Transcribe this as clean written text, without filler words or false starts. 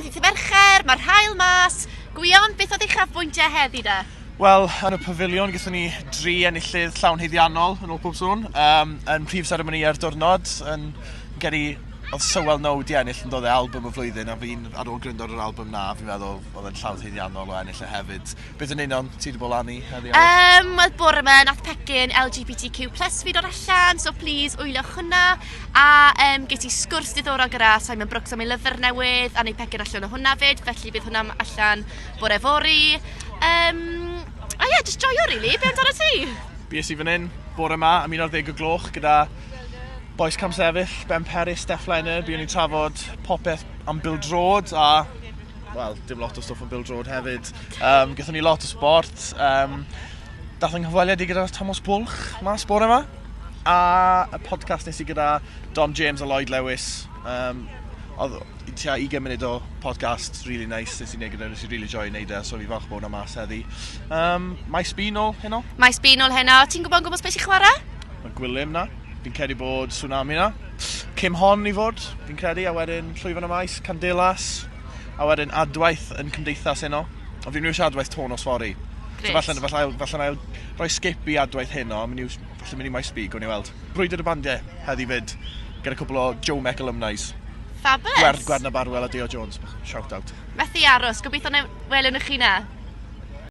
Gobeithio mercher, mae'r hael mas. Gwion, beth oedd eich afbwyntiau heddi da? Wel, yn y pafiliwn gyda ni 3 enillydd llawn haeddiannol yn ôl pob sôn. Yn prif seremoni ar diwrnod, yn geri oedd Sywel No di ennill yn dod e album y flwyddyn, a fi'n ar ôl gryndo yr album na, fi'n meddwl oedd e'n llawn haeddiannol o ennill e hefyd. Beth yn union ti wedi bod lan i heddi? Wel, bore yma nath pecyn LGBTQ+ fi dod allan, so please wyliwch hwnna. A ges i sgwrs diddorol gyda Simon Brooks am ei lyfr newydd, a neu pecyn allan o hwnna fyd, felly bydd hwnna allan bore fori. A ie, just joio really, be amdano ti? Bues i fan hyn, bore yma, am 11 o gloch gyda boes cam sefyll, Ben Peris, Steph Leonard, buon ni'n trafod popeth am bildrod a, wel, dim lot o stwff am bildrod hefyd. Gaethon ni lot o sport. Dath yng nghyfweliad i gyda Thomas Bwlch mas bore yma. A y podcast nes i gyda Dom James a Lloyd Lewis. Oedd tua 20 munud o podcast, really nice, nes i neud gyda, nes i really joio neud e, so fi falch bod hwnna mas heddi. Maes B nôl heno? Maes B nôl heno, ti'n gwybod beth i chwarae? Mae Gwilym na, fi'n credu bod Tsunami na. Cym Hon i fod, fi'n credu, a wedyn Llwyfan y Maes, Candelas, a wedyn Adwaith yn Cymdeithas heno. A fi'n rhywbeth Adwaith tôn o sfori. So falle rhoi skip i Adwaith heno, falle mynd i Maes B, gwn i weld. Brwydr y bandiau heddi fyd, gyda cwbl o Joe Mec alumni. Fabulous. Gwern a Barwell a Deo Jones, shout out. Methu aros, gobeithio welwn chi na.